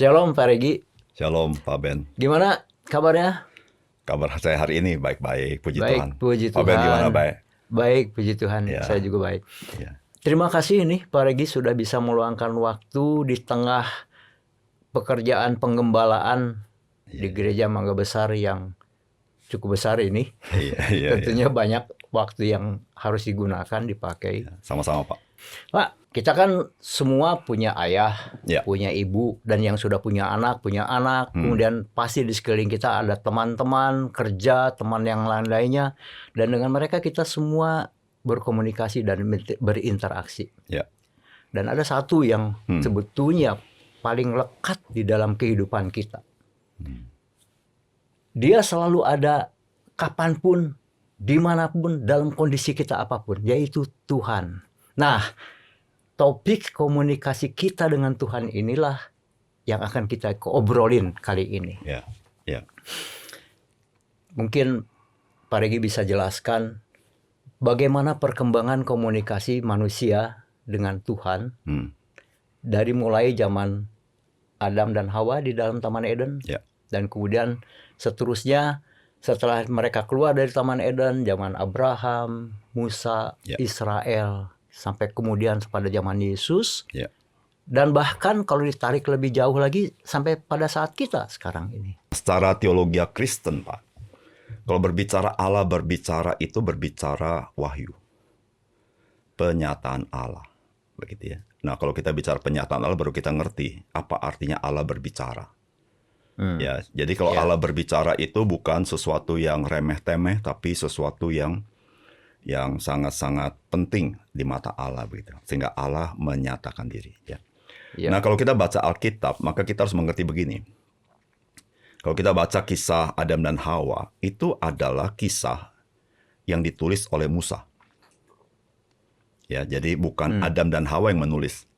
Shalom Pak Regi. Shalom Pak Ben. Gimana kabarnya? Kabar saya hari ini baik-baik, puji Tuhan. Puji Tuhan. Pak Ben gimana, baik? Baik, puji Tuhan. Ya. Saya juga baik. Ya. Terima kasih nih Pak Regi sudah bisa meluangkan waktu di tengah pekerjaan penggembalaan di Gereja Mangga Besar yang cukup besar ini. Tentunya banyak waktu yang harus digunakan, dipakai. Sama-sama Pak. Pak, kita kan semua punya ayah, Ya. punya ibu, dan yang sudah punya anak. Kemudian pasti di sekeliling kita ada teman-teman kerja, teman yang lain-lainnya. Dan dengan mereka kita semua berkomunikasi dan berinteraksi. Ya. Dan ada satu yang sebetulnya paling lekat di dalam kehidupan kita. Dia selalu ada kapanpun, dimanapun, dalam kondisi kita apapun, yaitu Tuhan. Nah, topik komunikasi kita dengan Tuhan inilah yang akan kita obrolin kali ini. Ya. Ya. Mungkin Pak Regi bisa jelaskan bagaimana perkembangan komunikasi manusia dengan Tuhan dari mulai zaman Adam dan Hawa di dalam Taman Eden, dan kemudian seterusnya setelah mereka keluar dari Taman Eden, zaman Abraham, Musa, Israel, sampai kemudian pada zaman Yesus, dan bahkan kalau ditarik lebih jauh lagi sampai pada saat kita sekarang ini. Secara teologi Kristen, Pak, kalau berbicara Allah, itu berbicara wahyu, penyataan Allah, begitu ya. Nah, kalau kita bicara penyataan Allah, baru kita ngerti apa artinya Allah berbicara. Ya, jadi kalau Allah berbicara itu bukan sesuatu yang remeh-temeh, tapi sesuatu yang sangat-sangat penting di mata Allah, begitu. Sehingga Allah menyatakan diri. Ya. Nah, kalau kita baca Alkitab, maka kita harus mengerti begini. Kalau kita baca kisah Adam dan Hawa, itu adalah kisah yang ditulis oleh Musa. Ya, jadi bukan Adam dan Hawa yang menulis,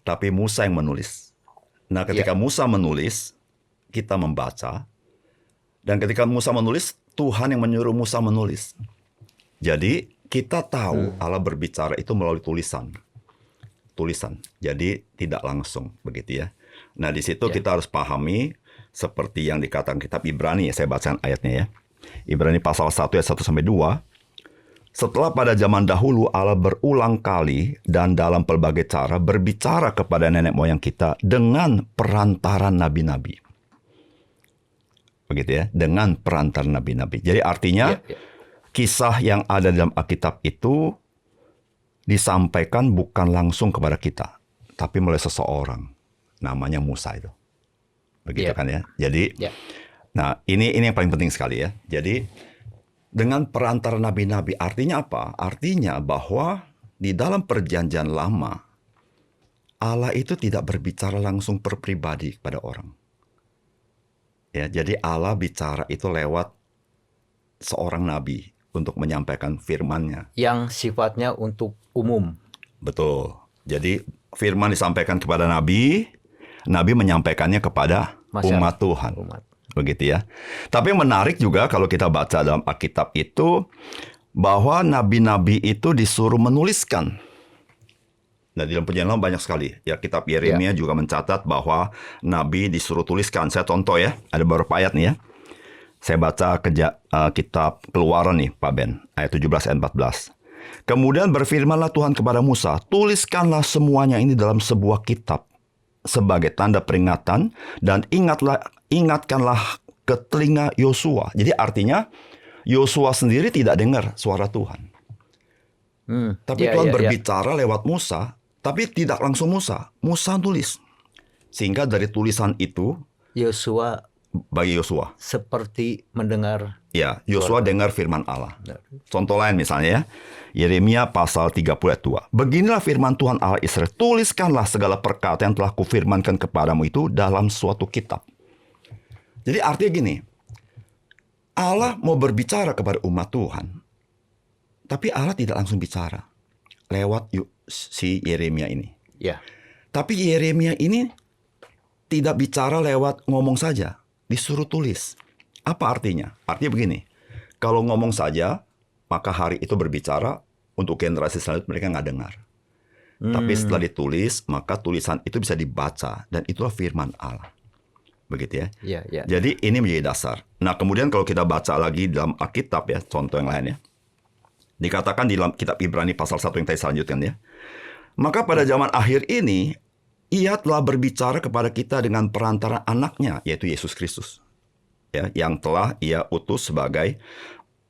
tapi Musa yang menulis. Nah, ketika Musa menulis, kita membaca, dan ketika Musa menulis, Tuhan yang menyuruh Musa menulis. Jadi kita tahu Allah berbicara itu melalui tulisan. Jadi tidak langsung, begitu ya. Nah, di situ kita harus pahami seperti yang dikatakan kitab Ibrani, saya bacakan ayatnya ya. Ibrani pasal 1 ayat 1-2. Setelah pada zaman dahulu Allah berulang kali dan dalam pelbagai cara berbicara kepada nenek moyang kita dengan perantaran nabi-nabi. Begitu ya, dengan perantaran nabi-nabi. Jadi artinya kisah yang ada dalam Alkitab itu disampaikan bukan langsung kepada kita, tapi melalui seseorang, namanya Musa itu. Begitu kan ya. Jadi, nah ini yang paling penting sekali ya. Jadi dengan perantaran nabi-nabi artinya apa? Artinya bahwa di dalam perjanjian lama Allah itu tidak berbicara langsung per pribadi kepada orang. Ya, jadi Allah bicara itu lewat seorang nabi untuk menyampaikan firman-Nya. Yang sifatnya untuk umum. Betul. Jadi firman disampaikan kepada nabi, nabi menyampaikannya kepada umat Tuhan. Begitu ya. Tapi yang menarik juga kalau kita baca dalam Alkitab itu, bahwa nabi-nabi itu disuruh menuliskan. Nah, di dalam perjanjian lama banyak sekali. Ya, kitab Yeremia juga mencatat bahwa nabi disuruh tuliskan. Saya contoh ya, ada beberapa ayat nih ya. Saya baca kitab Keluaran nih, Pak Ben, ayat 17 ayat 14. Kemudian berfirmanlah Tuhan kepada Musa, tuliskanlah semuanya ini dalam sebuah kitab sebagai tanda peringatan, dan ingatkanlah ke telinga Yosua. Jadi artinya Yosua sendiri tidak dengar suara Tuhan. Tapi Tuhan berbicara lewat Musa, tapi tidak langsung Musa. Musa tulis. Sehingga dari tulisan itu Yosua bagi Yosua seperti mendengar. Ya, Yosua dengar firman Allah. Contoh lain misalnya ya, Yeremia pasal 30 ayat 2. Beginilah firman Tuhan Allah Israel, tuliskanlah segala perkata yang telah kufirmankan kepadamu itu dalam suatu kitab. Jadi artinya gini, Allah mau berbicara kepada umat Tuhan, tapi Allah tidak langsung bicara lewat si Yeremia ini. Ya. Tapi Yeremia ini tidak bicara lewat ngomong saja, disuruh tulis. Apa artinya? Artinya begini, kalau ngomong saja, maka hari itu berbicara, untuk generasi selanjutnya mereka nggak dengar. Tapi setelah ditulis, maka tulisan itu bisa dibaca dan itulah firman Allah. Begitu ya. Jadi ini menjadi dasar. Nah, kemudian kalau kita baca lagi dalam Alkitab ya, contoh yang lain ya. Dikatakan di dalam kitab Ibrani pasal 1 yang tadi saya lanjutkan ya. Maka pada zaman akhir ini, Ia telah berbicara kepada kita dengan perantara anaknya, yaitu Yesus Kristus. Ya, yang telah Ia utus sebagai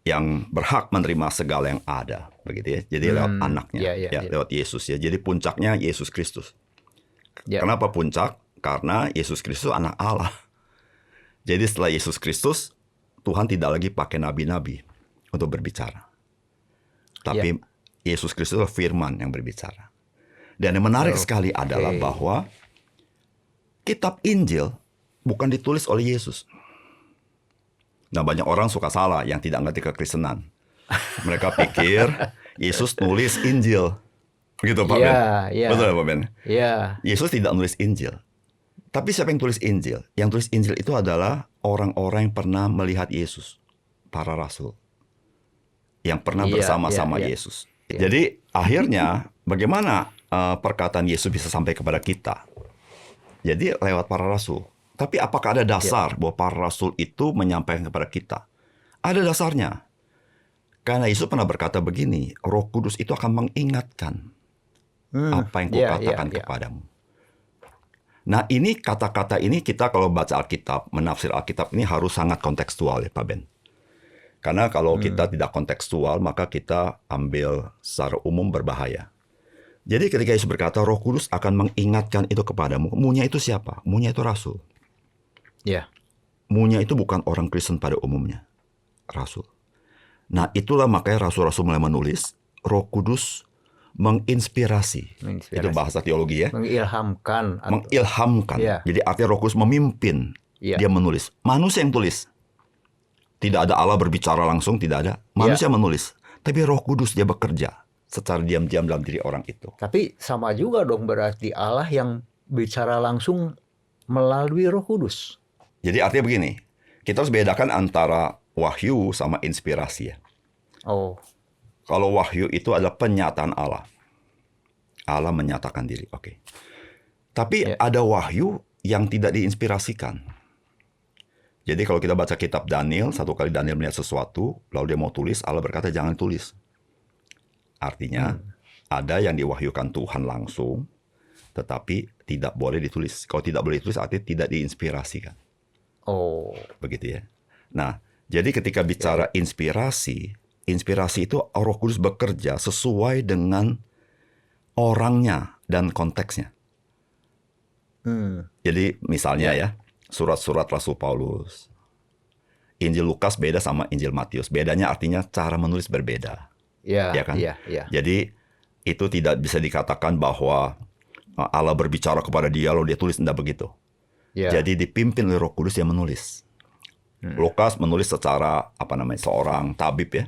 yang berhak menerima segala yang ada, begitu ya. Jadi lewat anaknya, lewat Yesus ya. Jadi puncaknya Yesus Kristus. Kenapa puncak? Karena Yesus Kristus anak Allah. Jadi setelah Yesus Kristus, Tuhan tidak lagi pakai nabi-nabi untuk berbicara. Tapi Yesus Kristus adalah firman yang berbicara. Dan yang menarik sekali adalah bahwa kitab Injil bukan ditulis oleh Yesus. Nah, banyak orang suka salah yang tidak ngerti kekristenan. Mereka pikir Yesus nulis Injil. Begitu Pak Ben? Betul Pak Ben? Yesus tidak nulis Injil. Tapi siapa yang tulis Injil? Yang tulis Injil itu adalah orang-orang yang pernah melihat Yesus. Para rasul. Yang pernah bersama-sama Yesus. Jadi akhirnya bagaimana perkataan Yesus bisa sampai kepada kita? Jadi lewat para rasul. Tapi apakah ada dasar bahwa para rasul itu menyampaikan kepada kita? Ada dasarnya. Karena Yesus pernah berkata begini, Roh Kudus itu akan mengingatkan apa yang kukatakan kepadamu. Nah, ini kata-kata ini kita kalau baca Alkitab, menafsir Alkitab ini harus sangat kontekstual ya Pak Ben. Karena kalau kita tidak kontekstual, maka kita ambil secara umum berbahaya. Jadi ketika Yesus berkata, Roh Kudus akan mengingatkan itu kepadamu. Munya itu siapa? Munya itu rasul. Munya itu bukan orang Kristen pada umumnya. Rasul. Nah, itulah makanya rasul-rasul mulai menulis. Roh Kudus menginspirasi. Itu bahasa teologi ya. Mengilhamkan. Jadi artinya Roh Kudus memimpin. Dia menulis. Manusia yang tulis. Tidak ada Allah berbicara langsung, tidak ada. Manusia menulis. Tapi Roh Kudus dia bekerja secara diam-diam dalam diri orang itu. Tapi sama juga dong berarti Allah yang bicara langsung melalui Roh Kudus. Jadi artinya begini, kita harus bedakan antara wahyu sama inspirasi ya. Kalau wahyu itu adalah penyataan Allah. Allah menyatakan diri, oke. Tapi ada wahyu yang tidak diinspirasikan. Jadi kalau kita baca kitab Daniel, satu kali Daniel melihat sesuatu, lalu dia mau tulis, Allah berkata jangan tulis. Artinya ada yang diwahyukan Tuhan langsung, tetapi tidak boleh ditulis. Kalau tidak boleh ditulis, artinya tidak diinspirasikan. Begitu ya. Nah, jadi ketika bicara inspirasi itu Roh Kudus bekerja sesuai dengan orangnya dan konteksnya. Jadi misalnya ya, surat-surat Rasul Paulus, Injil Lukas beda sama Injil Matius. Bedanya artinya cara menulis berbeda. Ya kan? Jadi itu tidak bisa dikatakan bahwa Allah berbicara kepada dia lalu dia tulis, tidak begitu. Jadi dipimpin oleh Roh Kudus yang menulis. Lukas menulis secara seorang tabib ya.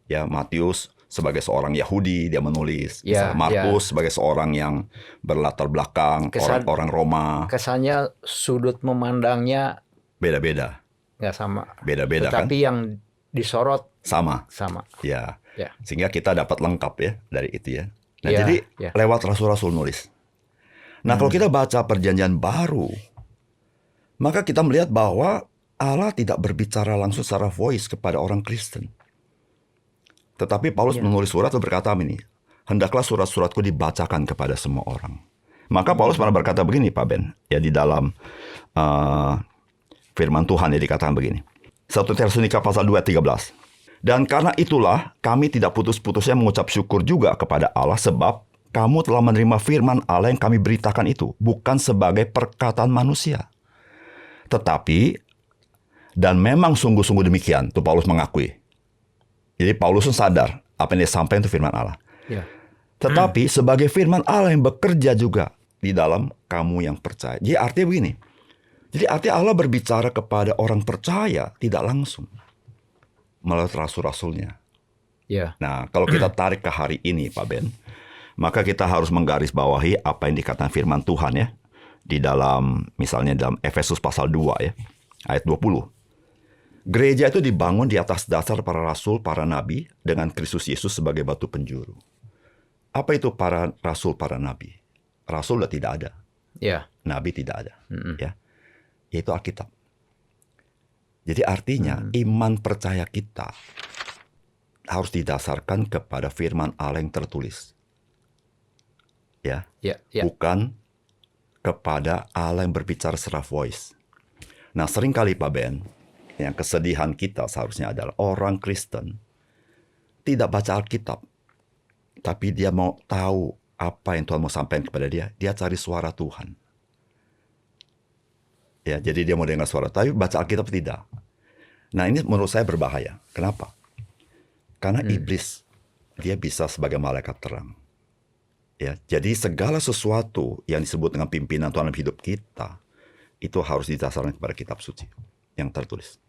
Ya, Matius sebagai seorang Yahudi dia menulis. Markus sebagai seorang yang berlatar belakang orang Roma. Kesannya sudut memandangnya beda-beda. Nggak sama. Beda-beda kan. Tapi yang disorot sama. Ya. Sehingga kita dapat lengkap ya dari itu ya. Nah, jadi lewat rasul-rasul nulis. Nah, kalau kita baca Perjanjian Baru, maka kita melihat bahwa Allah tidak berbicara langsung secara voice kepada orang Kristen. Tetapi Paulus menulis surat dan berkata ini, hendaklah surat-suratku dibacakan kepada semua orang. Maka Paulus pernah berkata begini Pak Ben, ya di dalam firman Tuhan ya dikatakan begini. 1 Tesalonika pasal 2:13. Dan karena itulah kami tidak putus-putusnya mengucap syukur juga kepada Allah sebab kamu telah menerima firman Allah yang kami beritakan itu bukan sebagai perkataan manusia. Tetapi dan memang sungguh-sungguh demikian, itu Paulus mengakui. Jadi Paulus pun sadar apa yang dia sampaikan itu firman Allah. Tetapi sebagai firman Allah yang bekerja juga di dalam kamu yang percaya. Jadi artinya begini. Jadi artinya Allah berbicara kepada orang percaya tidak langsung melalui rasul-rasulnya. Nah, kalau kita tarik ke hari ini, Pak Ben, maka kita harus menggarisbawahi apa yang dikatakan firman Tuhan ya di dalam misalnya dalam Efesus pasal 2 ya ayat 20. Gereja itu dibangun di atas dasar para rasul, para nabi dengan Kristus Yesus sebagai batu penjuru. Apa itu para rasul, para nabi? Rasul sudah tidak ada. Ya. Nabi tidak ada. Ya. Yaitu Alkitab. Jadi artinya iman percaya kita harus didasarkan kepada firman Allah yang tertulis. Ya. Bukan kepada Allah yang berbicara secara voice. Nah, seringkali Pak Ben, yang kesedihan kita seharusnya adalah orang Kristen tidak baca Alkitab, tapi dia mau tahu apa yang Tuhan mau sampaikan kepada dia. Dia cari suara Tuhan. Ya, jadi dia mau dengar suara, tapi baca Alkitab tidak. Nah, ini menurut saya berbahaya. Kenapa? Karena iblis, dia bisa sebagai malaikat terang. Ya, jadi segala sesuatu yang disebut dengan pimpinan Tuhan dalam hidup kita, itu harus didasarkan kepada kitab suci yang tertulis.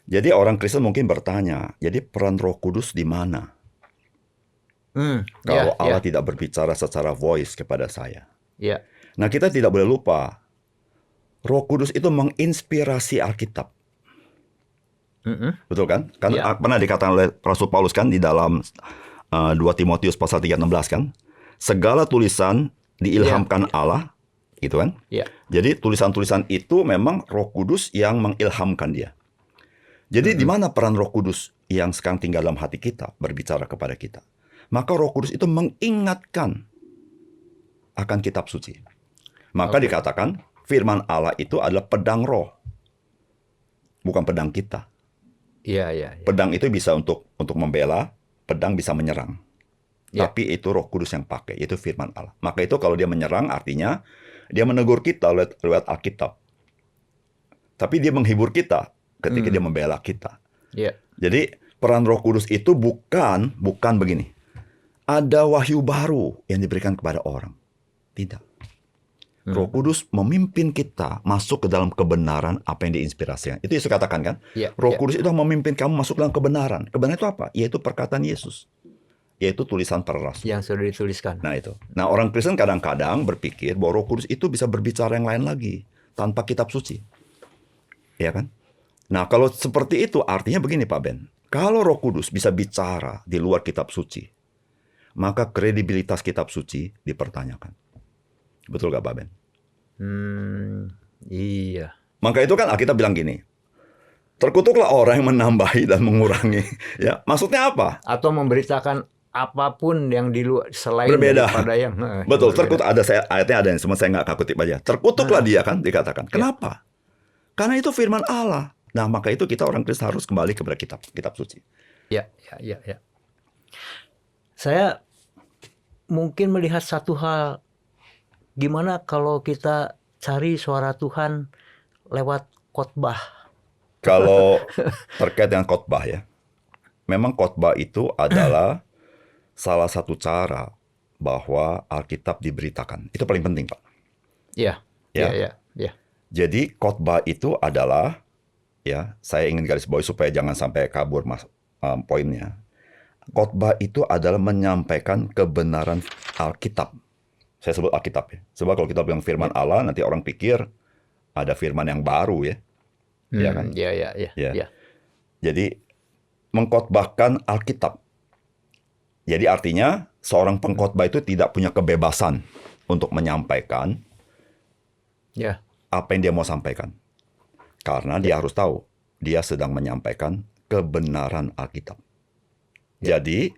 Jadi orang Kristen mungkin bertanya, jadi peran Roh Kudus di mana? Kalau Allah tidak berbicara secara voice kepada saya. Nah, kita tidak boleh lupa, Roh Kudus itu menginspirasi Alkitab. Betul kan? Kan pernah dikatakan oleh Rasul Paulus kan di dalam 2 Timotius pasal 3:16 kan? Segala tulisan diilhamkan Allah, gitu kan? Jadi tulisan-tulisan itu memang Roh Kudus yang mengilhamkan dia. Jadi di mana peran Roh Kudus yang sekarang tinggal dalam hati kita berbicara kepada kita? Maka Roh Kudus itu mengingatkan akan kitab suci. Maka dikatakan firman Allah itu adalah pedang roh, bukan pedang kita. Pedang itu bisa untuk membela, pedang bisa menyerang. Tapi itu Roh Kudus yang pakai, itu firman Allah. Maka itu kalau dia menyerang artinya dia menegur kita lewat Alkitab. Tapi dia menghibur kita ketika dia membela kita. Jadi peran Roh Kudus itu bukan begini. Ada wahyu baru yang diberikan kepada orang. Tidak. Roh Kudus memimpin kita masuk ke dalam kebenaran apa yang diinspirasikan. Itu Yesus katakan kan? Roh Kudus itu memimpin kamu masuk dalam kebenaran. Kebenaran itu apa? Yaitu perkataan Yesus. Yaitu tulisan para rasul. Yang sudah dituliskan. Nah itu. Nah orang Kristen kadang-kadang berpikir bahwa Roh Kudus itu bisa berbicara yang lain lagi. Tanpa kitab suci. Ya kan? Nah kalau seperti itu artinya begini Pak Ben. Kalau Roh Kudus bisa bicara di luar kitab suci, maka kredibilitas kitab suci dipertanyakan. Betul gak Pak Ben? Iya. Maka itu kan Alkitab bilang gini, terkutuklah orang yang menambahi dan mengurangi. Ya, maksudnya apa? Atau memberitakan apapun yang di luar selain berbeda daripada yang betul. Terkutuk ayatnya ada yang semua saya nggak kutip aja. Terkutuklah dia kan dikatakan. Kenapa? Karena itu firman Allah. Nah maka itu kita orang Kristen harus kembali kepada kitab suci. Ya. Saya mungkin melihat satu hal, gimana kalau kita cari suara Tuhan lewat khotbah. Kalau terkait dengan khotbah ya, memang khotbah itu adalah salah satu cara bahwa Alkitab diberitakan. Itu paling penting, Pak. Iya. Jadi khotbah itu adalah, ya, saya ingin garis bawahi supaya jangan sampai kabur poinnya. Khotbah itu adalah menyampaikan kebenaran Alkitab. Saya sebut Alkitab ya. Sebab kalau kita bilang firman Allah, nanti orang pikir ada firman yang baru ya. Ya kan? Iya. Jadi mengkhotbahkan Alkitab. Jadi artinya seorang pengkhotbah itu tidak punya kebebasan untuk menyampaikan apa yang dia mau sampaikan. Karena dia harus tahu dia sedang menyampaikan kebenaran Alkitab. Jadi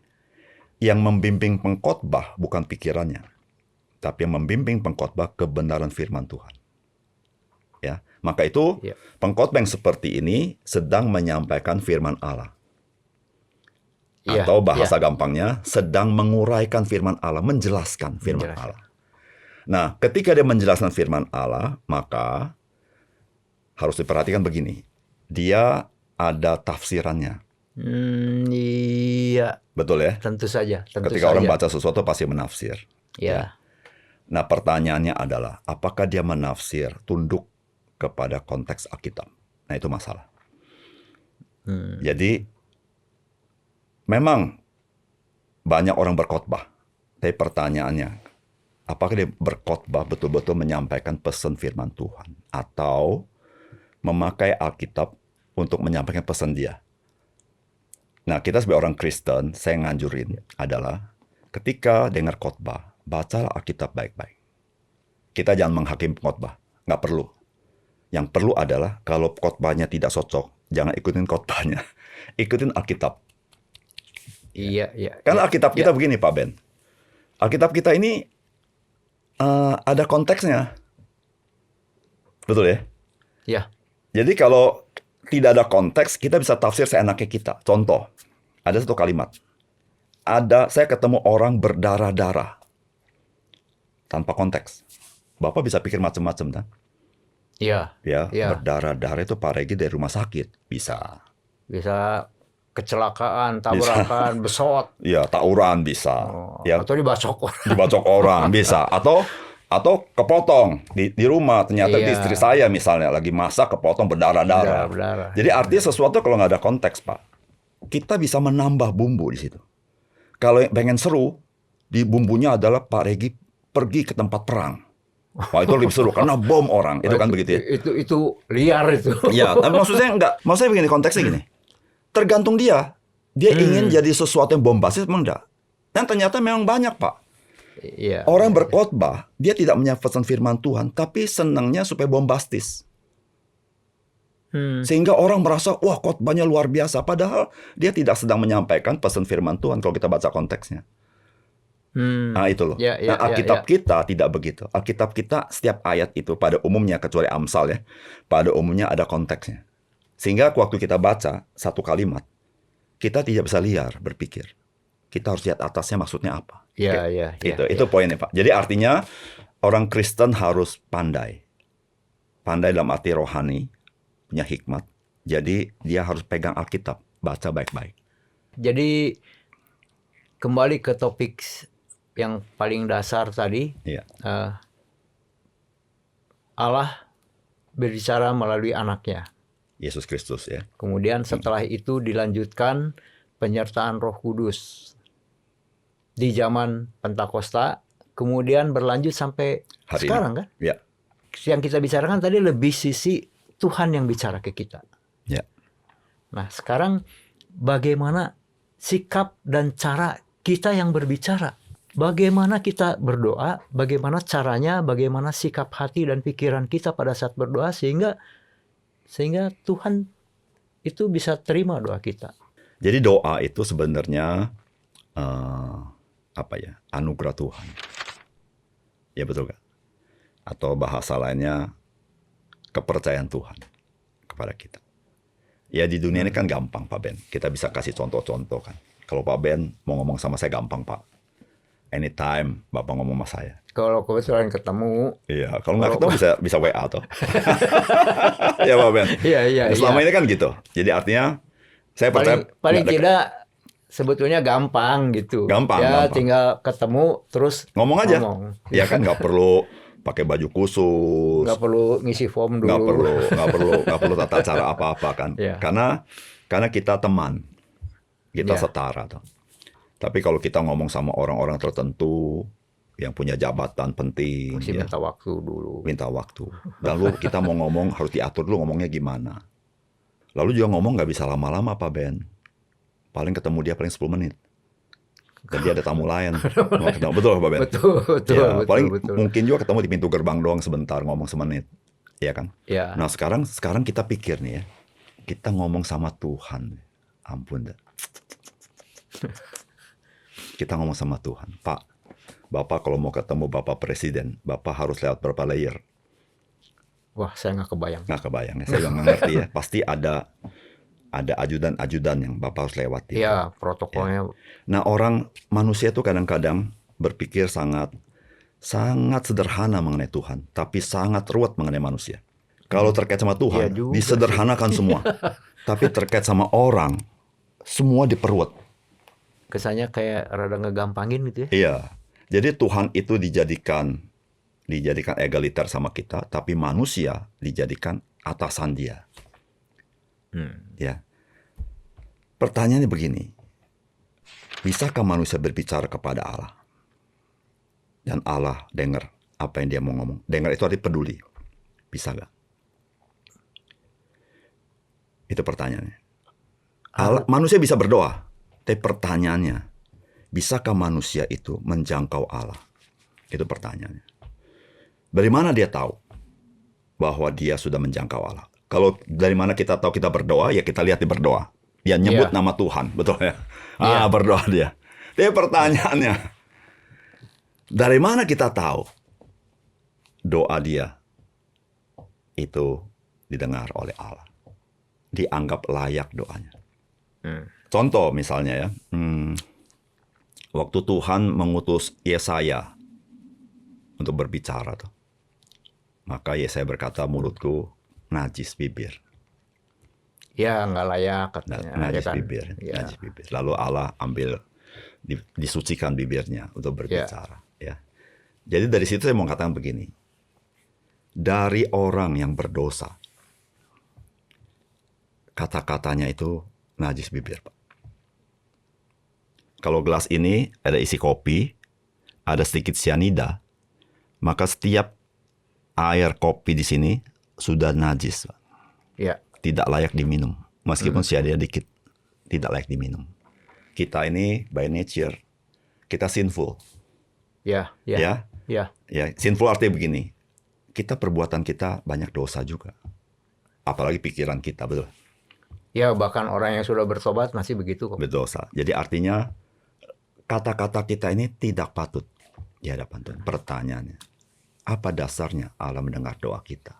yang membimbing pengkhotbah bukan pikirannya, tapi yang membimbing pengkhotbah kebenaran firman Tuhan. Ya, maka itu pengkhotbah yang seperti ini sedang menyampaikan firman Allah. Atau bahasa gampangnya sedang menguraikan firman Allah, menjelaskan firman Allah. Nah, ketika dia menjelaskan firman Allah, maka harus diperhatikan begini. Dia ada tafsirannya. Iya. Betul ya? Tentu saja. Ketika orang baca sesuatu pasti menafsir. Ya. Nah, pertanyaannya adalah apakah dia menafsir tunduk kepada konteks Alkitab? Nah, itu masalah. Jadi memang banyak orang berkhotbah. Tapi pertanyaannya, apakah dia berkhotbah betul-betul menyampaikan pesan firman Tuhan? Atau memakai Alkitab untuk menyampaikan pesan dia? Nah, kita sebagai orang Kristen, saya nganjurin adalah ketika dengar khotbah, bacalah Alkitab baik-baik. Kita jangan menghakimi khotbah, nggak perlu. Yang perlu adalah kalau khotbahnya tidak cocok, jangan ikutin khotbahnya, ikutin Alkitab. Iya. Karena Alkitab kita begini, Pak Ben. Alkitab kita ini ada konteksnya, betul ya? Ya. Jadi kalau tidak ada konteks, kita bisa tafsir seenaknya kita. Contoh, ada satu kalimat. Saya ketemu orang berdarah-darah tanpa konteks. Bapak bisa pikir macam-macam, kan? Iya. Ya, berdarah-darah itu Pak Regi dari rumah sakit. Bisa kecelakaan, tabrakan, besot. Ya, tawuran bisa. Ya. Atau dibacok orang. Dibacok orang bisa. Atau kepotong di rumah. Ternyata di istri saya misalnya lagi masak kepotong berdarah-darah. Jadi artinya sesuatu kalau nggak ada konteks, Pak, kita bisa menambah bumbu di situ. Kalau pengen seru, di bumbunya adalah Pak Regi pergi ke tempat perang. Wah, itu lebih seru karena bom orang. Itu kan begitu ya. Itu liar itu. Ya, tapi maksudnya enggak. Maksudnya begini, konteksnya gini. Tergantung dia. Dia ingin jadi sesuatu yang bombastis memang enggak. Dan ternyata memang banyak, Pak. Iya. Orang berkhotbah, dia tidak menyampaikan firman Tuhan, tapi senangnya supaya bombastis. Sehingga orang merasa, wah khotbahnya luar biasa. Padahal dia tidak sedang menyampaikan pesan firman Tuhan kalau kita baca konteksnya. Nah itu loh. Nah Alkitab kita tidak begitu. Alkitab kita setiap ayat itu pada umumnya, kecuali Amsal ya, pada umumnya ada konteksnya. Sehingga waktu kita baca satu kalimat, kita tidak bisa liar berpikir. Kita harus lihat atasnya maksudnya apa. Itu poinnya, Pak. Jadi artinya orang Kristen harus pandai. Pandai dalam arti rohani, punya hikmat. Jadi dia harus pegang Alkitab, baca baik-baik. Jadi kembali ke topik yang paling dasar tadi. Allah berbicara melalui anaknya, Yesus Kristus ya. Kemudian setelah itu dilanjutkan penyertaan Roh Kudus di zaman Pentakosta, kemudian berlanjut sampai hari sekarang ini. Kan? Ya. Yang kita bicarakan tadi lebih sisi Tuhan yang bicara ke kita. Ya. Nah, sekarang bagaimana sikap dan cara kita yang berbicara? Bagaimana kita berdoa? Bagaimana caranya? Bagaimana sikap hati dan pikiran kita pada saat berdoa sehingga Tuhan itu bisa terima doa kita. Jadi doa itu sebenarnya anugerah Tuhan. Ya betul kan? Atau bahasa lainnya kepercayaan Tuhan kepada kita. Ya di dunia ini kan gampang, Pak Ben. Kita bisa kasih contoh-contoh kan. Kalau Pak Ben mau ngomong sama saya gampang, Pak. Anytime Bapak ngomong sama saya. Kalau kebetulan ketemu. Iya, kalau nggak ketemu bisa WA tuh. Ya Pak Ben. Iya. Selama ini kan gitu. Jadi artinya saya percaya paling tidak sebetulnya gampang gitu. Gampang. Tinggal ketemu terus ngomong aja. Ya kan nggak perlu pakai baju khusus. Nggak perlu ngisi form dulu. Nggak perlu tata cara apa-apa kan. Karena kita teman. Kita setara tuh. Tapi kalau kita ngomong sama orang-orang tertentu yang punya jabatan penting, mesti minta waktu dulu. Minta waktu. Lalu kita mau ngomong harus diatur dulu ngomongnya gimana. Lalu juga ngomong nggak bisa lama-lama, Pak Ben. Paling ketemu dia paling 10 menit. Dan dia ada tamu lain. Betul, Pak Ben? Betul. Paling mungkin juga ketemu di pintu gerbang doang sebentar, ngomong semenit. Iya kan? Ya. Nah sekarang kita pikir nih ya. Kita ngomong sama Tuhan. Ampun dah. Kita ngomong sama Tuhan, Pak, Bapak kalau mau ketemu Bapak Presiden, Bapak harus lewat berapa layer? Wah, saya nggak kebayang. Nggak kebayang, saya juga nggak ngerti ya. Pasti ada ajudan-ajudan yang Bapak harus lewati. Iya, protokolnya. Ya. Nah, orang manusia itu kadang-kadang berpikir sangat sederhana mengenai Tuhan, tapi sangat ruwet mengenai manusia. Kalau terkait sama Tuhan, disederhanakan semua. Tapi terkait sama orang, semua diperluat. Kesannya kayak rada ngegampangin gitu ya. Iya. Jadi Tuhan itu dijadikan egaliter sama kita, tapi manusia dijadikan atasan dia. Ya. Pertanyaannya begini. Bisakah manusia berbicara kepada Allah? Dan Allah dengar apa yang dia mau ngomong. Dengar itu arti peduli. Bisa nggak? Itu pertanyaannya. Manusia bisa berdoa, tapi pertanyaannya, bisakah manusia itu menjangkau Allah? Itu pertanyaannya. Dari mana dia tahu bahwa dia sudah menjangkau Allah? Kalau dari mana kita tahu kita berdoa, ya kita lihat dia berdoa. Dia nyebut nama Tuhan, betul ya? Berdoa dia. Tapi pertanyaannya, dari mana kita tahu doa dia itu didengar oleh Allah? Dianggap layak doanya. Contoh misalnya ya, waktu Tuhan mengutus Yesaya untuk berbicara tuh, maka Yesaya berkata, mulutku najis bibir. Ya, nggak layak katanya. Najis kan? bibir, najis bibir. Lalu Allah ambil disucikan bibirnya untuk berbicara. Ya. Jadi dari situ saya mau katakan begini, dari orang yang berdosa, kata-katanya itu najis bibir, Pak. Kalau gelas ini ada isi kopi, ada sedikit cyanida, maka setiap air kopi di sini sudah najis, Pak. Ya. Tidak layak diminum. Meskipun cyanida dikit, tidak layak diminum. Kita ini by nature, kita sinful. Ya. Sinful artinya begini, kita perbuatan kita banyak dosa juga. Apalagi pikiran kita, betul. Ya, bahkan orang yang sudah bertobat masih begitu kok. Berdosa. Jadi artinya kata-kata kita ini tidak patut di hadapan Tuhan. Pertanyaannya, apa dasarnya Allah mendengar doa kita?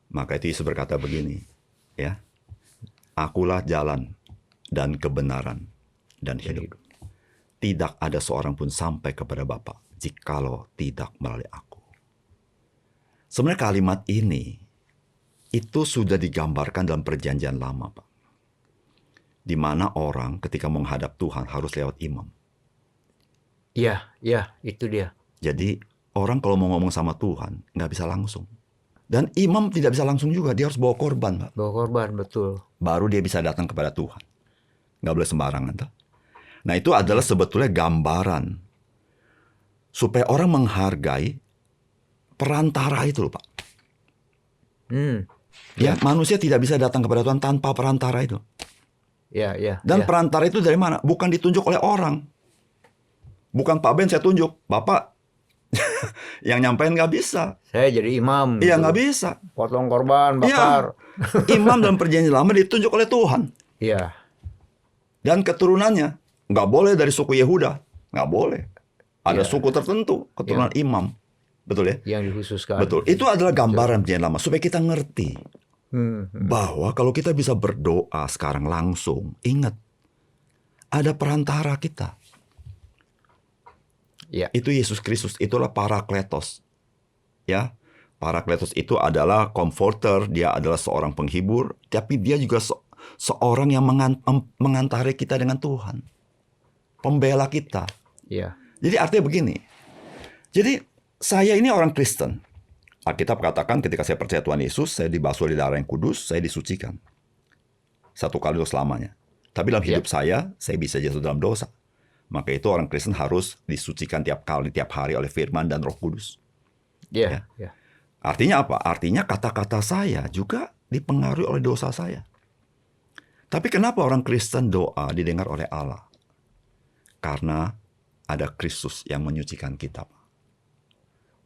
Maka itu Yesus berkata begini, ya, akulah jalan dan kebenaran dan hidup. Tidak ada seorang pun sampai kepada Bapa jikalau tidak melalui aku. Sebenarnya kalimat ini itu sudah digambarkan dalam perjanjian lama, Pak. Di mana orang ketika menghadap Tuhan harus lewat imam. Iya, itu dia. Jadi orang kalau mau ngomong sama Tuhan nggak bisa langsung. Dan imam tidak bisa langsung juga, dia harus bawa korban, Pak. Bawa korban, betul. Baru dia bisa datang kepada Tuhan. Nggak boleh sembarangan, Pak. Nah itu adalah sebetulnya gambaran supaya orang menghargai perantara itu loh, Pak. Ya, manusia tidak bisa datang kepada Tuhan tanpa perantara itu. Dan perantara itu dari mana? Bukan ditunjuk oleh orang. Bukan Pak Ben saya tunjuk, Bapak yang nyampein nggak bisa. Saya jadi imam. Iya, nggak bisa. Potong korban, bakar. Ya, imam dalam perjanjian lama ditunjuk oleh Tuhan. Iya. Dan keturunannya nggak boleh dari suku Yehuda, nggak boleh. Ada suku tertentu keturunan imam, betul ya? Yang dikhususkan. Betul. Itu adalah gambaran perjanjian lama supaya kita ngerti bahwa kalau kita bisa berdoa sekarang langsung, ingat ada perantara kita. Ya. Itu Yesus Kristus, itulah Parakletos. Ya, Parakletos itu adalah comforter, dia adalah seorang penghibur, tapi dia juga seorang yang mengantari kita dengan Tuhan. Pembela kita. Ya. Jadi artinya begini. Jadi saya ini orang Kristen. Alkitab katakan ketika saya percaya Tuhan Yesus, saya dibasuh di darah yang kudus, saya disucikan. Satu kali untuk selamanya. Tapi dalam hidup saya bisa jatuh dalam dosa. Maka itu orang Kristen harus disucikan tiap hari oleh firman dan Roh Kudus. Ya. Artinya apa? Artinya kata-kata saya juga dipengaruhi oleh dosa saya. Tapi kenapa orang Kristen doa didengar oleh Allah? Karena ada Kristus yang menyucikan kita.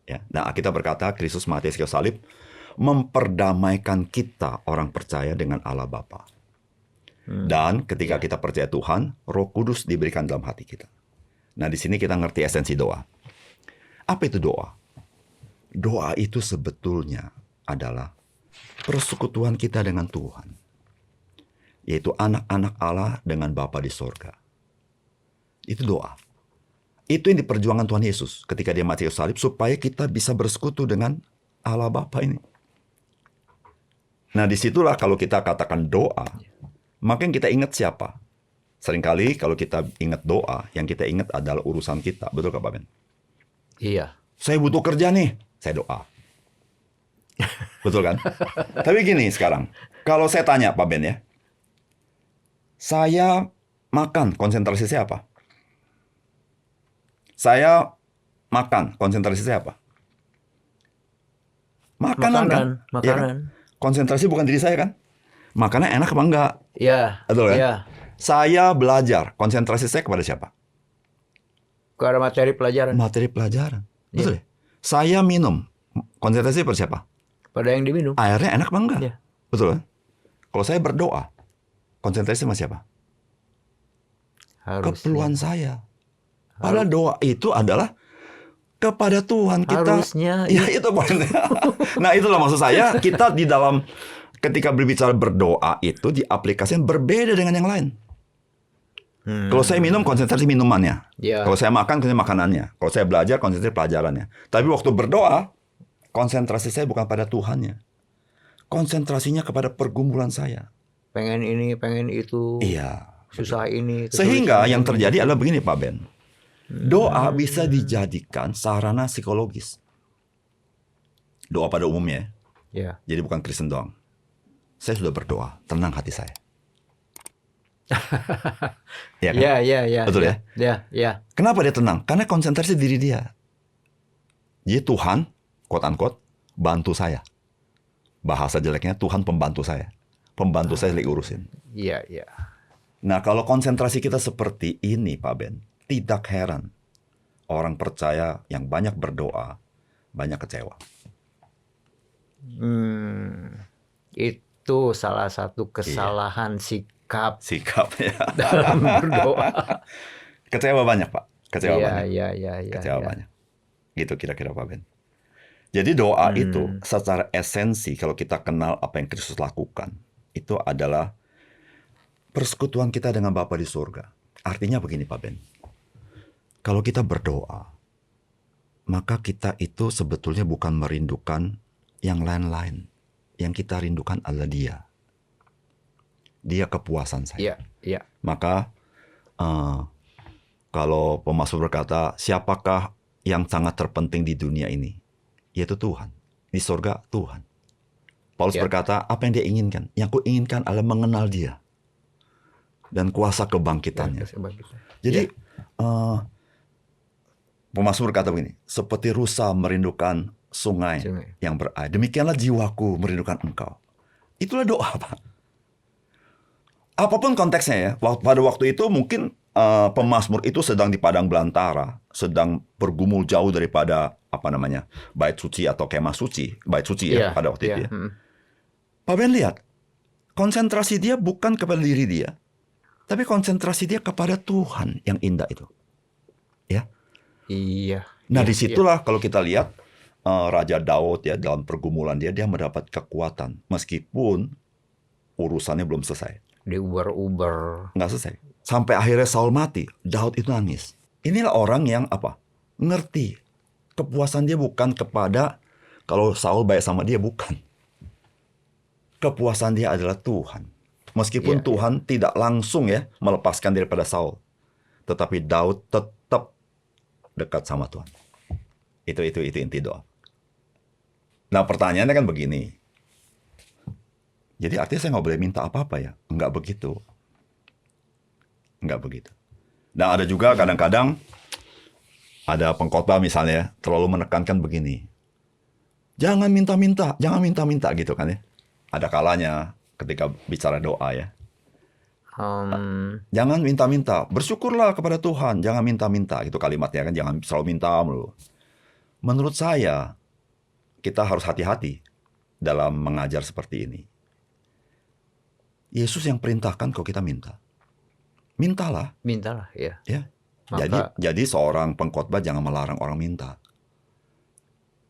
Ya. Nah, kita berkata Kristus mati di kayu salib memperdamaikan kita orang percaya dengan Allah Bapa. Dan ketika kita percaya Tuhan, Roh Kudus diberikan dalam hati kita. Nah, di sini kita ngerti esensi doa. Apa itu doa? Doa itu sebetulnya adalah persekutuan kita dengan Tuhan. Yaitu anak-anak Allah dengan Bapa di sorga. Itu doa. Itu yang diperjuangkan Tuhan Yesus ketika dia mati di salib supaya kita bisa bersekutu dengan Allah Bapa ini. Nah, disitulah kalau kita katakan doa, maka yang kita ingat siapa? Seringkali kalau kita ingat doa, yang kita ingat adalah urusan kita. Betul Pak Ben? Iya. Saya butuh kerja nih, saya doa. Betul kan? Tapi gini sekarang, kalau saya tanya Pak Ben ya, saya makan, konsentrasi saya apa? Saya makan, konsentrasi saya apa? Makanan kan? Makanan. Ya kan? Konsentrasi bukan diri saya kan? Makannya enak apa enggak? Ya. Betul kan? Ya. Saya belajar, konsentrasi saya kepada siapa? Kepada materi pelajaran. Materi pelajaran. Betul ya? Saya minum, konsentrasi pada siapa? Pada yang diminum. Airnya enak apa enggak? Ya. Betul kan? Kalau saya berdoa, konsentrasi sama siapa? Harusnya. Keperluan saya. Padahal doa itu adalah kepada Tuhan kita. Harusnya. Ya itu poinnya. Nah itulah maksud saya, kita di dalam ketika berbicara berdoa itu diaplikasikan berbeda dengan yang lain. Kalau saya minum, konsentrasi minumannya. Ya. Kalau saya makan, konsentrasi makanannya. Kalau saya belajar, konsentrasi pelajarannya. Tapi waktu berdoa, konsentrasi saya bukan pada Tuhannya. Konsentrasinya kepada pergumulan saya. Pengen ini, pengen itu. Iya. Susah ini. Sehingga yang terjadi adalah begini Pak Ben. Doa bisa dijadikan sarana psikologis. Doa pada umumnya. Ya. Jadi bukan Kristen doang. Saya sudah berdoa, tenang hati saya. Ya kan? Ya. Betul ya? Ya. Kenapa dia tenang? Karena konsentrasi diri dia. Jadi Tuhan, quote unquote, bantu saya. Bahasa jeleknya Tuhan pembantu saya. Pembantu saya lagi urusin. Iya. Nah kalau konsentrasi kita seperti ini Pak Ben, tidak heran orang percaya yang banyak berdoa, banyak kecewa. Itu salah satu kesalahan sikap ya. dalam berdoa. Kecewa banyak Pak. Kecewa banyak. Iya. Kecewa banyak. Gitu kira-kira Pak Ben. Jadi doa itu secara esensi kalau kita kenal apa yang Kristus lakukan, itu adalah persekutuan kita dengan Bapa di surga. Artinya begini Pak Ben. Kalau kita berdoa, maka kita itu sebetulnya bukan merindukan yang lain-lain. Yang kita rindukan adalah Dia. Dia kepuasan saya. Iya. Maka kalau pemazmur berkata, siapakah yang sangat terpenting di dunia ini? Yaitu Tuhan. Di surga Tuhan. Paulus berkata, apa yang dia inginkan? Yang ku inginkan adalah mengenal Dia. Dan kuasa kebangkitannya. Jadi pemazmur berkata begini, seperti rusa merindukan sungai yang berair, demikianlah jiwaku merindukan Engkau. Itulah doa Pak. Apapun konteksnya ya, pada waktu itu mungkin pemazmur itu sedang di padang belantara, sedang bergumul jauh daripada bait suci atau kemah suci, bait suci ya pada waktu itu ya. Pak Ben lihat, konsentrasi dia bukan kepada diri dia, tapi konsentrasi dia kepada Tuhan yang indah itu. Ya. Iya. Nah, disitulah kalau kita lihat Raja Daud ya dalam pergumulan dia mendapat kekuatan meskipun urusannya belum selesai. Diuber-uber. Nggak selesai. Sampai akhirnya Saul mati, Daud itu nangis. Inilah orang yang ngerti. Kepuasan dia bukan kepada kalau Saul baik sama dia, bukan. Kepuasan dia adalah Tuhan. Meskipun Tuhan tidak langsung ya melepaskan daripada Saul, tetapi Daud tetap dekat sama Tuhan. Itu inti doa. Nah pertanyaannya kan begini. Jadi artinya saya nggak boleh minta apa-apa ya? Nggak begitu. Nah ada juga kadang-kadang ada pengkhotbah misalnya terlalu menekankan begini. Jangan minta-minta gitu kan ya. Ada kalanya ketika bicara doa ya. Jangan minta-minta, bersyukurlah kepada Tuhan, jangan minta-minta. Itu kalimatnya kan, jangan selalu minta mulu. Menurut saya, kita harus hati-hati dalam mengajar seperti ini. Yesus yang perintahkan kalau kita minta. Mintalah, ya. Jadi seorang pengkhotbah jangan melarang orang minta.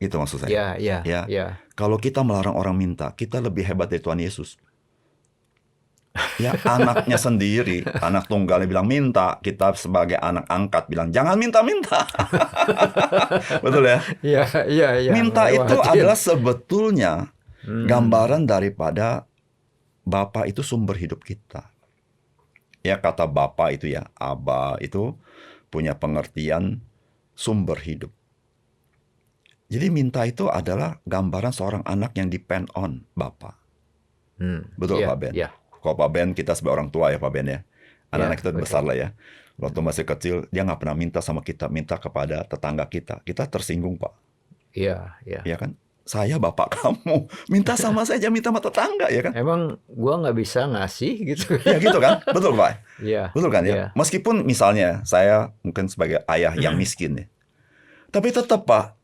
Itu maksud saya. Ya. Kalau kita melarang orang minta, kita lebih hebat dari Tuhan Yesus. Ya, anaknya sendiri, anak tunggalnya bilang minta, kita sebagai anak angkat bilang jangan minta-minta. Betul ya? Iya. Minta itu adalah sebetulnya gambaran daripada Bapa itu sumber hidup kita. Ya, kata Bapa itu ya, Aba itu punya pengertian sumber hidup. Jadi minta itu adalah gambaran seorang anak yang depend on Bapa. Betul Pak Ben? Kalau Pak Ben, kita sebagai orang tua ya Pak Ben ya. Anak-anak kita besar lah ya. Waktu masih kecil, dia nggak pernah minta sama kita. Minta kepada tetangga kita. Kita tersinggung Pak. Iya. Iya kan? saya bapak kamu, minta sama saya, jangan minta sama tetangga, ya kan? Emang gua nggak bisa ngasih gitu. Ya gitu kan, betul Pak? Iya. Betul kan ya? Iya. Meskipun misalnya saya mungkin sebagai ayah yang miskin ya, tapi tetap Pak,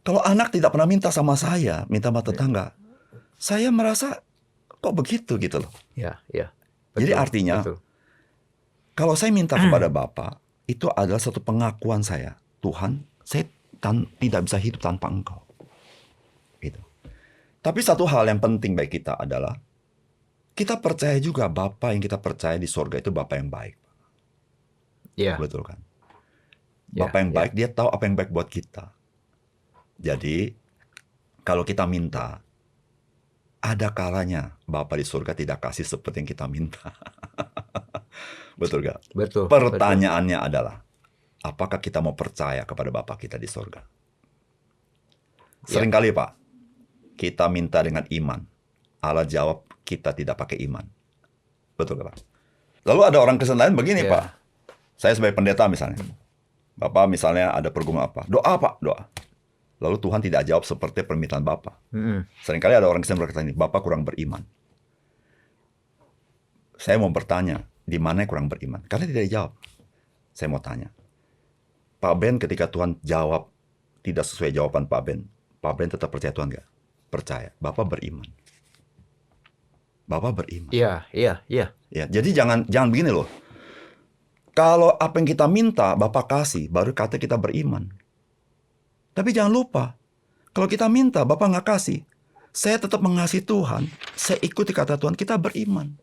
kalau anak tidak pernah minta sama saya, minta sama tetangga, saya merasa kok begitu gitu loh. Iya, iya. Jadi artinya, kalau saya minta kepada Bapak, itu adalah satu pengakuan saya, Tuhan, saya tidak bisa hidup tanpa Engkau. Gitu. Tapi satu hal yang penting bagi kita adalah kita percaya juga Bapa yang kita percaya di sorga itu Bapa yang baik. Iya. Betul kan? Ya, Bapa yang ya. baik, dia tahu apa yang baik buat kita. Jadi, kalau kita minta, ada kalanya Bapa di surga tidak kasih seperti yang kita minta. Betul gak? Betul. Pertanyaannya adalah, apakah kita mau percaya kepada Bapa kita di surga? Seringkali Pak, kita minta dengan iman. Allah jawab, kita tidak pakai iman. Betul gak Pak? Lalu ada orang Kristen lain begini Pak. Saya sebagai pendeta misalnya. Bapak misalnya ada pergumulan apa? Doa Pak, doa. Lalu Tuhan tidak jawab seperti permintaan Bapak. Seringkali ada orang Kristen berkata ini, Bapak kurang beriman. Saya mau bertanya, di mana yang kurang beriman? Karena tidak dijawab. Saya mau tanya, Pak Ben ketika Tuhan jawab tidak sesuai jawaban Pak Ben tetap percaya Tuhan nggak? Percaya. Bapak beriman. Bapak beriman. Iya. Ya, jadi jangan begini loh. Kalau apa yang kita minta Bapak kasih, baru kata kita beriman. Tapi jangan lupa, kalau kita minta Bapak nggak kasih, saya tetap mengasihi Tuhan, saya ikuti kata Tuhan, kita beriman.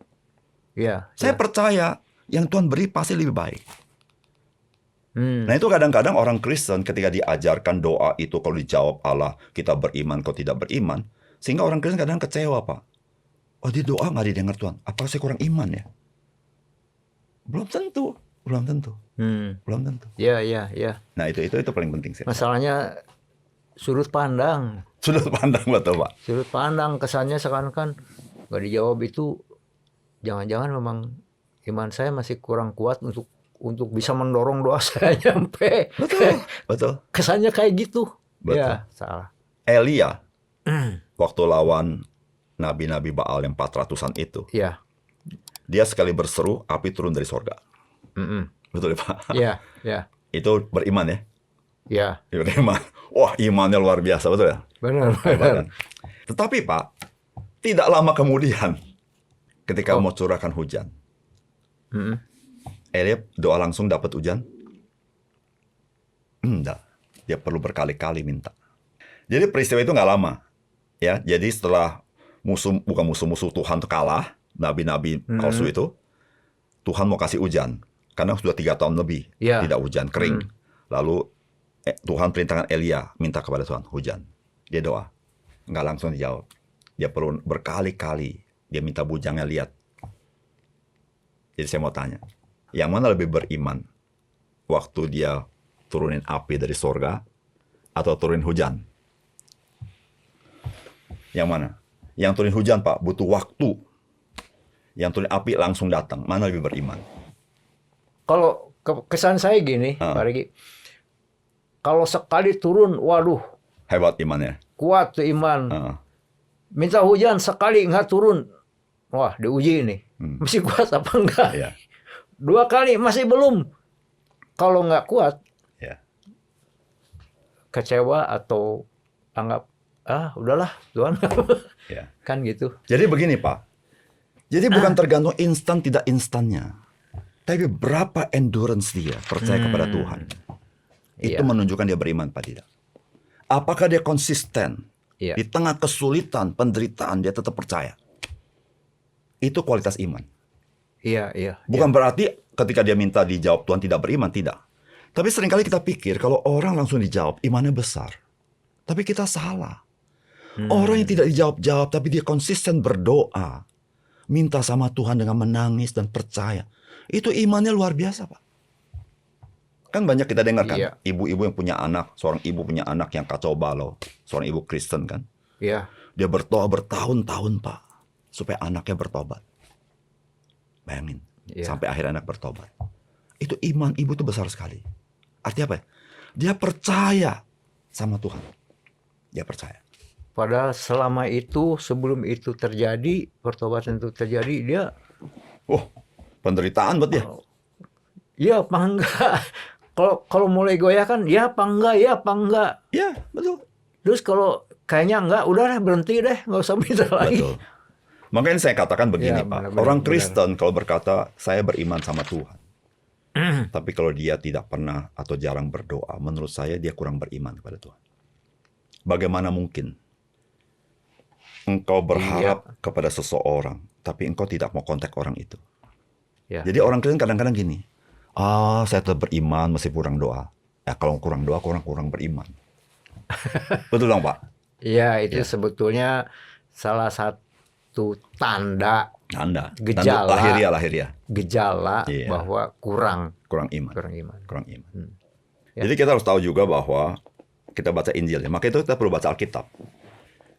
Iya. Saya percaya yang Tuhan beri pasti lebih baik. Nah itu kadang-kadang orang Kristen ketika diajarkan doa itu kalau dijawab Allah, kita beriman, kau tidak beriman. Sehingga orang Kristen kadang kecewa Pak. Oh di doa nggak didengar Tuhan, apakah saya kurang iman ya? Belum tentu. Belum tentu. Iya. Nah itu paling penting sih. Masalahnya sudut pandang. Sudut pandang betul Pak. Sudut pandang kesannya seakan-akan nggak dijawab itu, jangan-jangan memang iman saya masih kurang kuat untuk bisa mendorong doa saya nyampe. Betul. Kesannya kayak gitu. Betul. Ya, salah. Elia waktu lawan nabi-nabi Baal yang 400-an itu. Iya. Dia sekali berseru, api turun dari sorga. Betul ya Pak? Iya. Itu beriman ya? Iya. Beriman. Wah imannya luar biasa, betul ya? Benar. Tetapi Pak, tidak lama kemudian ketika mau curahkan hujan, Elia doa langsung dapat hujan? Enggak. Dia perlu berkali-kali minta. Jadi peristiwa itu nggak lama. Ya, jadi setelah bukan musuh-musuh Tuhan itu kalah, nabi-nabi palsu itu, Tuhan mau kasih hujan. Karena sudah 3 tahun lebih tidak hujan, kering. Lalu Tuhan perintahkan Elia minta kepada Tuhan hujan. Dia doa, nggak langsung dijawab. Dia perlu berkali-kali dia minta bujangnya lihat. Jadi saya mau tanya, yang mana lebih beriman? Waktu dia turunin api dari sorga atau turunin hujan? Yang mana? Yang turunin hujan Pak butuh waktu. Yang turunin api langsung datang. Mana lebih beriman? Kalau kesan saya gini, Pak Regi, kalau sekali turun, waduh, hebat imannya. Kuat tuh iman. Minta hujan sekali nggak turun, wah diuji nih, masih kuat apa enggak? Ya. 2 kali masih belum. Kalau nggak kuat, kecewa atau anggap udahlah Tuhan, kan gitu. Jadi begini Pak, jadi bukan tergantung instan tidak instannya. Tapi berapa endurance dia percaya kepada Tuhan. Itu menunjukkan dia beriman Pak tidak. Apakah dia konsisten di tengah kesulitan, penderitaan dia tetap percaya. Itu kualitas iman. Iya. Bukan berarti ketika dia minta dijawab Tuhan tidak beriman, tidak. Tapi seringkali kita pikir kalau orang langsung dijawab imannya besar. Tapi kita salah. Orang yang tidak dijawab-jawab tapi dia konsisten berdoa, minta sama Tuhan dengan menangis dan percaya. Itu imannya luar biasa Pak. Kan banyak kita dengar kan, ibu-ibu yang punya anak, seorang ibu punya anak yang kacau balau, seorang ibu Kristen kan. Iya. Dia berdoa bertahun-tahun Pak, supaya anaknya bertobat. Bayangin, sampai akhir anak bertobat. Itu iman ibu itu besar sekali. Artinya apa ya? Dia percaya sama Tuhan. Dia percaya. Padahal selama itu, sebelum itu terjadi, pertobatan itu terjadi, dia penderitaan buat dia. Ya apa enggak? Kalau mulai goyah kan, ya apa enggak, ya apa enggak. Ya, betul. Terus kalau kayaknya enggak, udah deh, berhenti deh, nggak usah minta lagi. Betul. Makanya saya katakan begini, Ya, Pak. benar, Orang benar. Kristen kalau berkata, saya beriman sama Tuhan. Tapi kalau dia tidak pernah atau jarang berdoa, menurut saya dia kurang beriman kepada Tuhan. Bagaimana mungkin engkau berharap kepada seseorang, tapi engkau tidak mau kontak orang itu? Ya. Jadi orang Kristen kadang-kadang gini, saya tetap beriman masih kurang doa. Ya kalau kurang doa, kurang beriman. Betul dong, Pak? Iya, itu sebetulnya salah satu tanda gejala gejala bahwa kurang iman. Jadi kita harus tahu juga bahwa kita baca Injil, ya. Maka itu kita perlu baca Alkitab.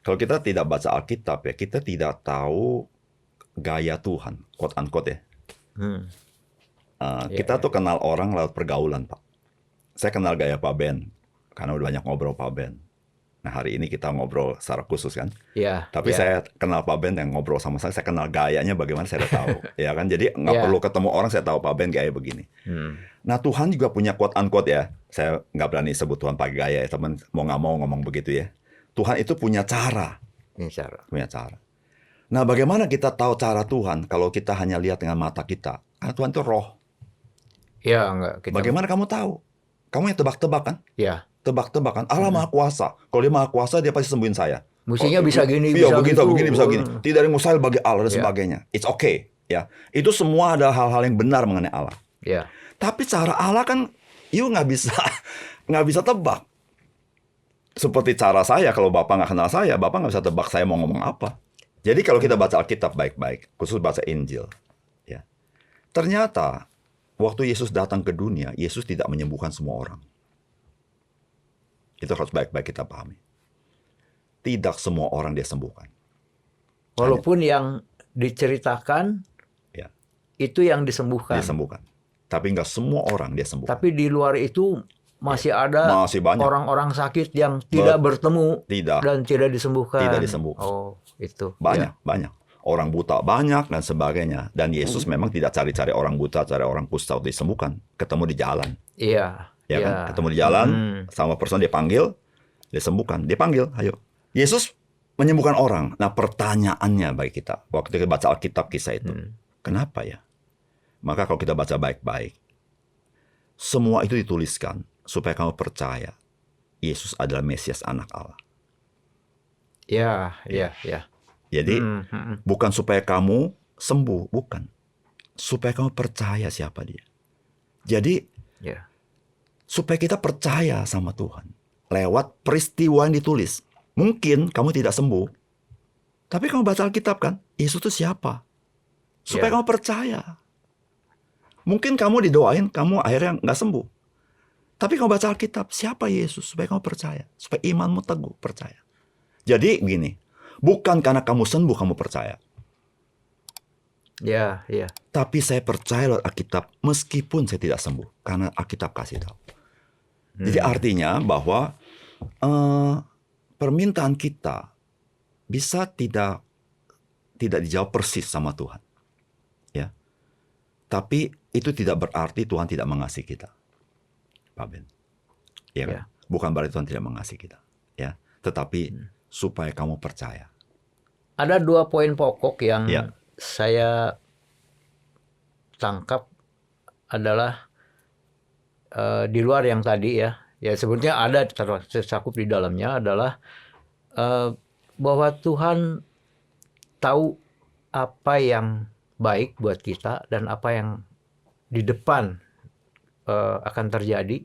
Kalau kita tidak baca Alkitab, ya kita tidak tahu gaya Tuhan, quote unquote ya. Kita tuh kenal orang lewat pergaulan, Pak. Saya kenal gaya Pak Ben karena udah banyak ngobrol Pak Ben. Nah, hari ini kita ngobrol secara khusus kan. Tapi saya kenal Pak Ben yang ngobrol sama saya kenal gayanya bagaimana saya udah tahu. Ya kan, jadi nggak perlu ketemu orang, saya tahu Pak Ben gaya begini. Nah, Tuhan juga punya quote unquote ya. Saya nggak berani sebut Tuhan pakai gaya ya, teman mau nggak mau ngomong begitu ya. Tuhan itu punya cara. Punya cara. Nah, bagaimana kita tahu cara Tuhan kalau kita hanya lihat dengan mata kita? Karena Tuhan itu roh. Bagaimana kamu tahu? Kamu yang tebak-tebak kan? Tebak-tebakan. Allah Maha Kuasa. Kalau dia Maha Kuasa, dia pasti sembuhin saya. Musinya bisa gini, bisa gitu. begini, bisa gini. Tidak ada yang mustahil bagi Allah dan sebagainya. It's okay. Ya, itu semua ada hal-hal yang benar mengenai Allah. Tapi cara Allah kan, nggak bisa tebak. Seperti cara saya, kalau Bapak nggak kenal saya, Bapak nggak bisa tebak saya mau ngomong apa. Jadi kalau kita baca Alkitab baik-baik, khusus baca Injil, ya, ternyata waktu Yesus datang ke dunia, Yesus tidak menyembuhkan semua orang. Itu harus baik-baik kita pahami. Tidak semua orang dia sembuhkan. Walaupun yang diceritakan, itu yang disembuhkan. Tapi nggak semua orang dia sembuhkan. Tapi di luar itu masih ada orang-orang sakit yang tidak bertemu dan tidak disembuhkan. Oh, itu. Banyak. Orang buta banyak dan sebagainya. Dan Yesus memang tidak cari-cari orang buta, cari orang kusta untuk disembuhkan. Ketemu di jalan. Kan? Ketemu di jalan, sama person dia panggil, dia sembuhkan. Dia panggil, ayo. Yesus menyembuhkan orang. Nah, pertanyaannya bagi kita, waktu kita baca Alkitab kisah itu, kenapa ya? Maka kalau kita baca baik-baik, semua itu dituliskan supaya kamu percaya Yesus adalah Mesias anak Allah. Jadi, bukan supaya kamu sembuh, bukan. Supaya kamu percaya siapa dia. Jadi, supaya kita percaya sama Tuhan. Lewat peristiwa yang ditulis. Mungkin kamu tidak sembuh. Tapi kamu baca Alkitab kan? Yesus itu siapa? Supaya kamu percaya. Mungkin kamu didoain, kamu akhirnya nggak sembuh. Tapi kamu baca Alkitab, siapa Yesus? Supaya kamu percaya. Supaya imanmu teguh, percaya. Jadi gini, bukan karena kamu sembuh kamu percaya. Tapi saya percaya lewat Alkitab meskipun saya tidak sembuh. Karena Alkitab kasih tahu. Jadi artinya bahwa permintaan kita bisa tidak dijawab persis sama Tuhan. Ya. Tapi itu tidak berarti Tuhan tidak mengasihi kita. Pak Ben. Ya kan? Bukan berarti Tuhan tidak mengasihi kita. Ya. Tetapi supaya kamu percaya. Ada 2 poin pokok yang saya tangkap adalah di luar yang tadi ya sebetulnya ada tercakup di dalamnya adalah bahwa Tuhan tahu apa yang baik buat kita dan apa yang di depan akan terjadi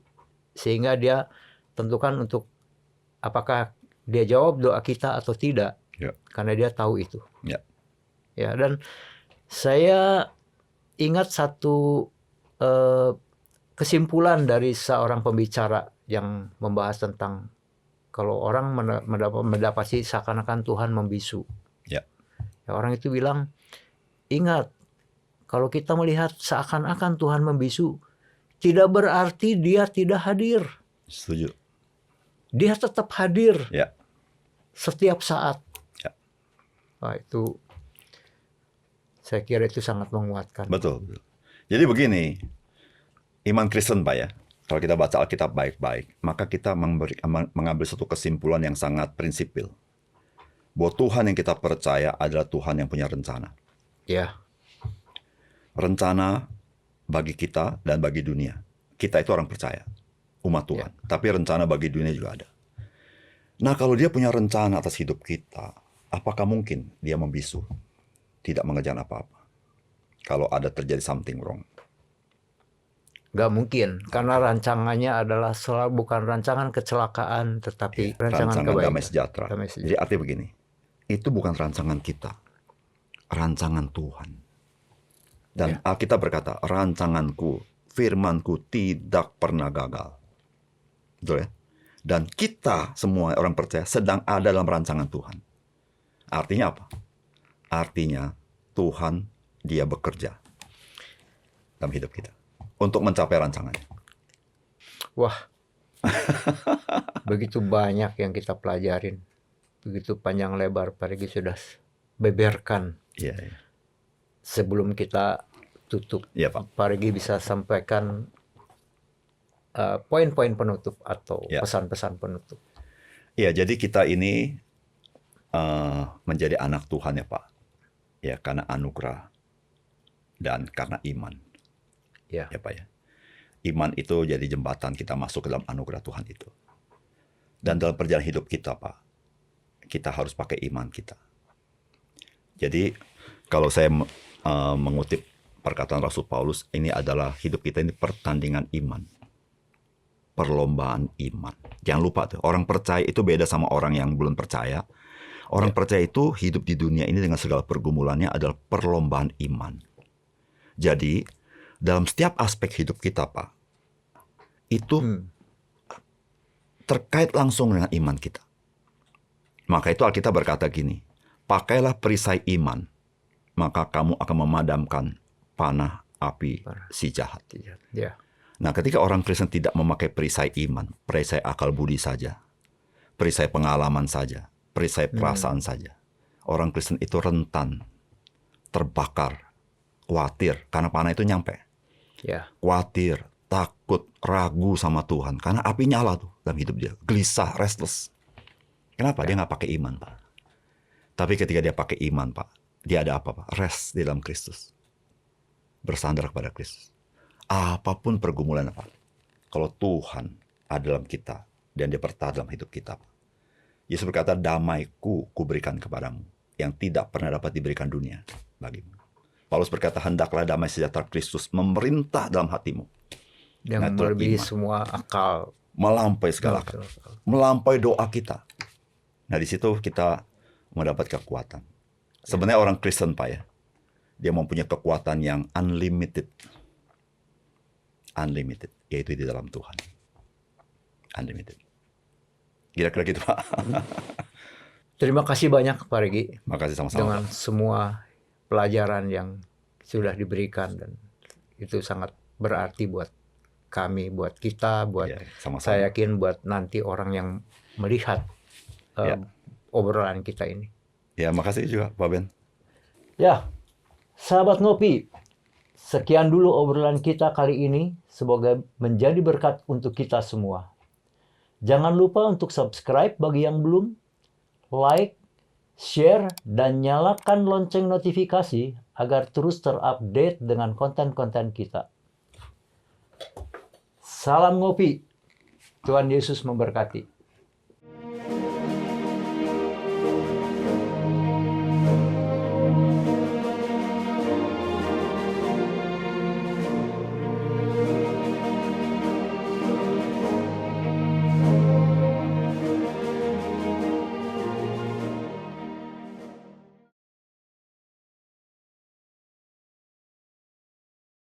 sehingga dia tentukan untuk apakah dia jawab doa kita atau tidak karena dia tahu itu. Dan saya ingat satu kesimpulan dari seorang pembicara yang membahas tentang kalau orang mendapati seakan-akan Tuhan membisu. Orang itu bilang, ingat, kalau kita melihat seakan-akan Tuhan membisu, tidak berarti dia tidak hadir. Setuju. Dia tetap hadir. setiap saat. Ya. Wah, itu saya kira itu sangat menguatkan. Betul. Jadi begini, iman Kristen Pak ya, kalau kita baca Alkitab baik-baik, maka kita mengambil satu kesimpulan yang sangat prinsipil. Bahwa Tuhan yang kita percaya adalah Tuhan yang punya rencana. Ya. Rencana bagi kita dan bagi dunia. Kita itu orang percaya, umat Tuhan. Ya. Tapi rencana bagi dunia juga ada. Nah, kalau dia punya rencana atas hidup kita, apakah mungkin dia membisu? Tidak mengejar apa-apa. Kalau ada terjadi something wrong. Nggak mungkin, karena rancangannya adalah bukan rancangan kecelakaan, tetapi rancangan kebaikan. Damai sejahtera. Jadi artinya begini, itu bukan rancangan kita, rancangan Tuhan. Dan Alkitab berkata, rancanganku, firmanku tidak pernah gagal. Betul ya? Dan kita semua orang percaya sedang ada dalam rancangan Tuhan. Artinya apa? Artinya Tuhan dia bekerja dalam hidup kita untuk mencapai rancangannya. Wah, begitu banyak yang kita pelajarin, begitu panjang lebar Pak Regi sudah beberkan. Iya. Sebelum kita tutup, Pak Regi bisa sampaikan poin-poin penutup atau pesan-pesan penutup. Ya, jadi kita ini menjadi anak Tuhan ya Pak, ya karena anugerah dan karena iman. Ya Pak ya. Iman itu jadi jembatan kita masuk ke dalam anugerah Tuhan itu. Dan dalam perjalanan hidup kita Pak, kita harus pakai iman kita. Jadi kalau saya mengutip perkataan Rasul Paulus, ini adalah hidup kita ini pertandingan iman. Perlombaan iman. Jangan lupa tuh, orang percaya itu beda sama orang yang belum percaya. Orang percaya itu hidup di dunia ini dengan segala pergumulannya adalah perlombaan iman. Jadi, dalam setiap aspek hidup kita, Pak, itu terkait langsung dengan iman kita. Maka itu Alkitab berkata gini, pakailah perisai iman, maka kamu akan memadamkan panah api si jahat. Ya. Nah, ketika orang Kristen tidak memakai perisai iman, perisai akal budi saja, perisai pengalaman saja, perisai perasaan saja, orang Kristen itu rentan, terbakar, khawatir, karena panah itu nyampe. Ya. Khawatir, takut, ragu sama Tuhan, karena api nyala tuh dalam hidup dia, gelisah, restless. Kenapa? Dia nggak pakai iman, Pak. Tapi ketika dia pakai iman, Pak, dia ada apa, Pak? Rest di dalam Kristus. Bersandar kepada Kristus. Apapun pergumulan apa, kalau Tuhan ada dalam kita dan dia bertahan dalam hidup kita, Yesus berkata, damaiku kuberikan kepadamu yang tidak pernah dapat diberikan dunia bagimu. Paulus berkata, hendaklah damai sejahtera Kristus memerintah dalam hatimu yang melebihi semua akal, melampaui segala akal, melampaui doa kita. Nah, di situ kita mendapat kekuatan. Sebenarnya orang Kristen, Pak ya, dia mempunyai kekuatan yang unlimited, yaitu di dalam Tuhan. Unlimited. Kira-kira gitu, Pak. Terima kasih banyak, Pak Regi. Makasih sama-sama. Dengan semua pelajaran yang sudah diberikan, dan itu sangat berarti buat kami, buat kita, buat sama-sama. Saya yakin buat nanti orang yang melihat obrolan kita ini. Ya, makasih juga, Pak Ben. Ya, sahabat ngopi. Sekian dulu obrolan kita kali ini. Semoga menjadi berkat untuk kita semua. Jangan lupa untuk subscribe bagi yang belum, like, share, dan nyalakan lonceng notifikasi agar terus terupdate dengan konten-konten kita. Salam ngopi. Tuhan Yesus memberkati.